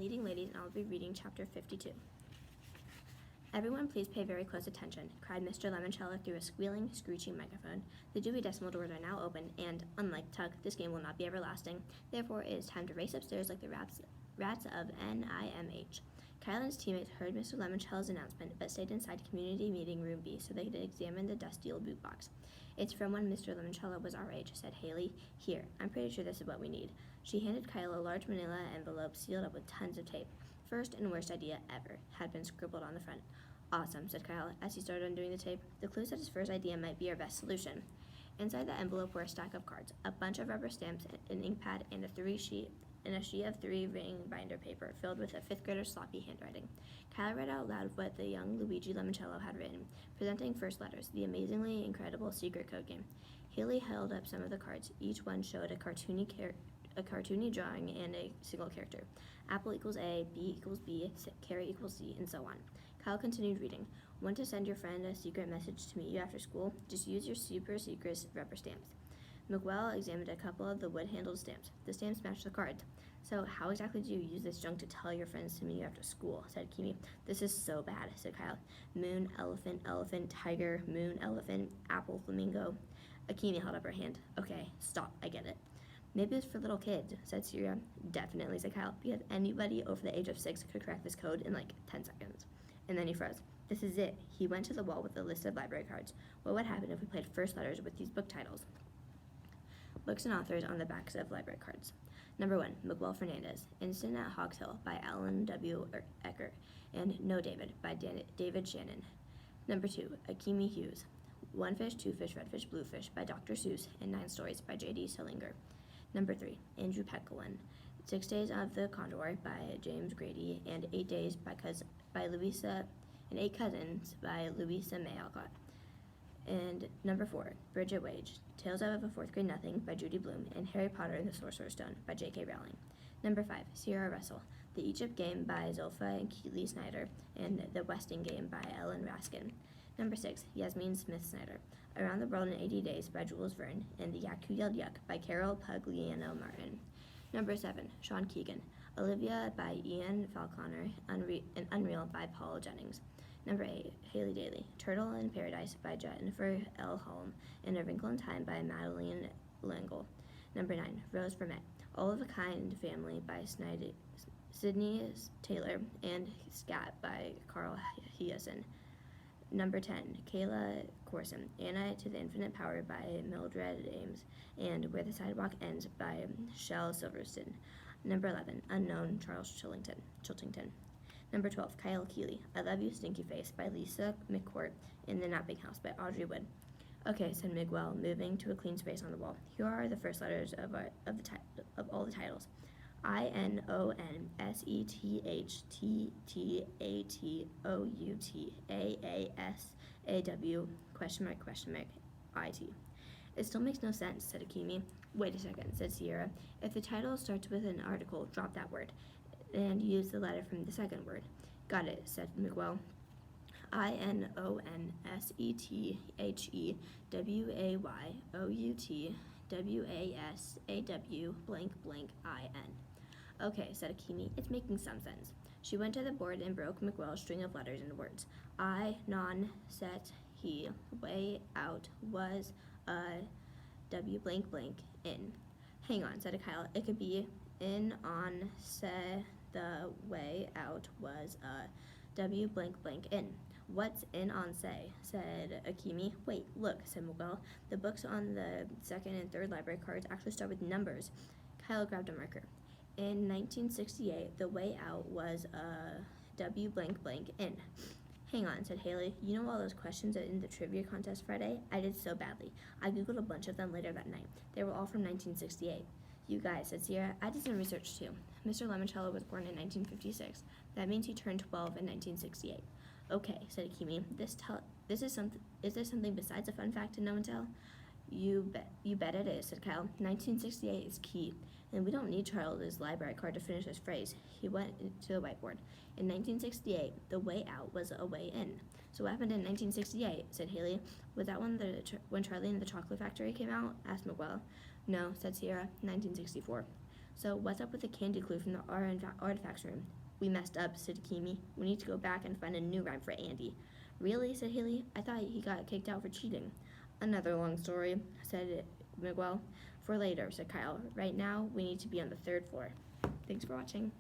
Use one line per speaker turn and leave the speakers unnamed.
Leading Ladies, and I'll be reading Chapter 52. "Everyone please pay very close attention," cried Mr. Lemoncello through a squealing, screeching microphone. "The Dewey Decimal doors are now open, and, unlike Tuck, this game will not be everlasting. Therefore, it is time to race upstairs like the rats of NIMH." Kyle and his teammates heard Mr. Lemoncello's announcement, but stayed inside Community Meeting Room B so they could examine the dusty old boot box. "It's from when Mr. Lemoncello was our age," said Haley. "Here, I'm pretty sure this is what we need." She handed Kyle a large manila envelope sealed up with tons of tape. "First and worst idea ever," had been scribbled on the front. "Awesome," said Kyle as he started undoing the tape. "The clue said his first idea might be our best solution." Inside the envelope were a stack of cards, a bunch of rubber stamps, an ink pad, and a sheet of 3-ring binder paper filled with a fifth grader's sloppy handwriting. Kyle read out loud what the young Luigi Lemoncello had written, presenting first letters, the amazingly incredible secret code game. Haley held up some of the cards. Each one showed a cartoony drawing and a single character. Apple equals A, B equals B, carrot equals C, and so on. Kyle continued reading. "Want to send your friend a secret message to meet you after school? Just use your super secret rubber stamps." Miguel examined a couple of the wood-handled stamps. The stamps matched the cards. "So how exactly do you use this junk to tell your friends to meet you after school?" said Kimi. "This is so bad," said Kyle. "Moon, elephant, elephant, tiger, moon, elephant, apple, flamingo." Akimi held up her hand. "Okay, stop, I get it." "Maybe it's for little kids," said Syria. "Definitely," said Kyle, "because anybody over the age of 6 could crack this code in like 10 seconds. And then he froze. "This is it." He went to the wall with a list of library cards. "What would happen if we played first letters with these book titles?" Books and authors on the backs of library cards. Number 1, Miguel Fernandez, Instant at Hogs Hill by Alan W. Eckert, and No David by David Shannon. Number 2, Akimi Hughes, One Fish, Two Fish, Red Fish, Blue Fish by Dr. Seuss, and 9 Stories by J.D. Salinger. Number 3, Andrew Peckowin, 6 Days of the Condor by James Grady, and 8 Days by Louisa, and 8 Cousins by Louisa May Alcott. And number 4, Bridget Wage, Tales of a Fourth Grade Nothing by Judy Blume, and Harry Potter and the Sorcerer's Stone by J.K. Rowling. Number 5, Sierra Russell, The Egypt Game by Zilpha and Keeley Snyder, and The Westing Game by Ellen Raskin. Number 6, Yasmin Smith Snyder, Around the World in 80 Days by Jules Verne, and The Yak Who Yelled Yuck by Carol Pugliano Martin. Number 7, Sean Keegan, Olivia by Ian Falconer, and Unreal by Paul Jennings. Number 8, Haley Daly, Turtle in Paradise by Jennifer L. Holm, and A Wrinkle in Time by Madeline L'Engle. Number 9, Rose Vermette, All of a Kind Family by Sydney Taylor, and Scat by Carl Hiason. Number 10, Kayla Corson, Anna to the Infinite Power by Mildred Ames, and Where the Sidewalk Ends by Shel Silverstein. Number 11, Unknown, Charles Chiltington. Number 12, Kyle Keeley, I Love You, Stinky Face by Lisa McCourt, and The Napping House by Audrey Wood. "Okay," said Miguel, moving to a clean space on the wall. "Here are the first letters of all the titles. INONSETTATOUTAASAW ?IT. "It still makes no sense," said Akimi. "Wait a second," said Sierra. "If the title starts with an article, drop that word, and use the letter from the second word." "Got it," said Miguel. INONSETHEWAYOUTWASAW "Okay," said Akimi. "It's making some sense." She went to the board and broke Miguel's string of letters into words. "I-non-set he way out was a W in." "Hang on," said Kyle. "It could be in on se the way out was a W in." "What's in on say?" said Akimi. "Wait, look," said Miguel. "The books on the second and third library cards actually start with numbers." Kyle grabbed a marker. "In 1968, the way out was a W in." "Hang on," said Haley. "You know all those questions in the trivia contest Friday? I did so badly. I googled a bunch of them later that night. They were all from 1968. "You guys," said Sierra, "I did some research too. Mr. Lemoncello was born in 1956. That means he turned 12 in 1968. "Okay," said Akimi. Is this something besides a fun fact to know and tell?" You bet it is," said Kyle. 1968 is key, and we don't need Charles's library card to finish this phrase." He went to the whiteboard. "In 1968, the way out was a way in." "So what happened in 1968, said Haley. "Was that when Charlie and the Chocolate Factory came out?" asked Miguel. "No," said Sierra. 1964. So what's up with the candy clue from the artifacts room? We messed up, said Kimi. We need to go back and find a new rhyme for Andy. Really, said Haley. I thought he got kicked out for cheating. Another long story, said Miguel. For later, said Kyle. Right now, we need to be on the 3rd floor. Thanks for watching.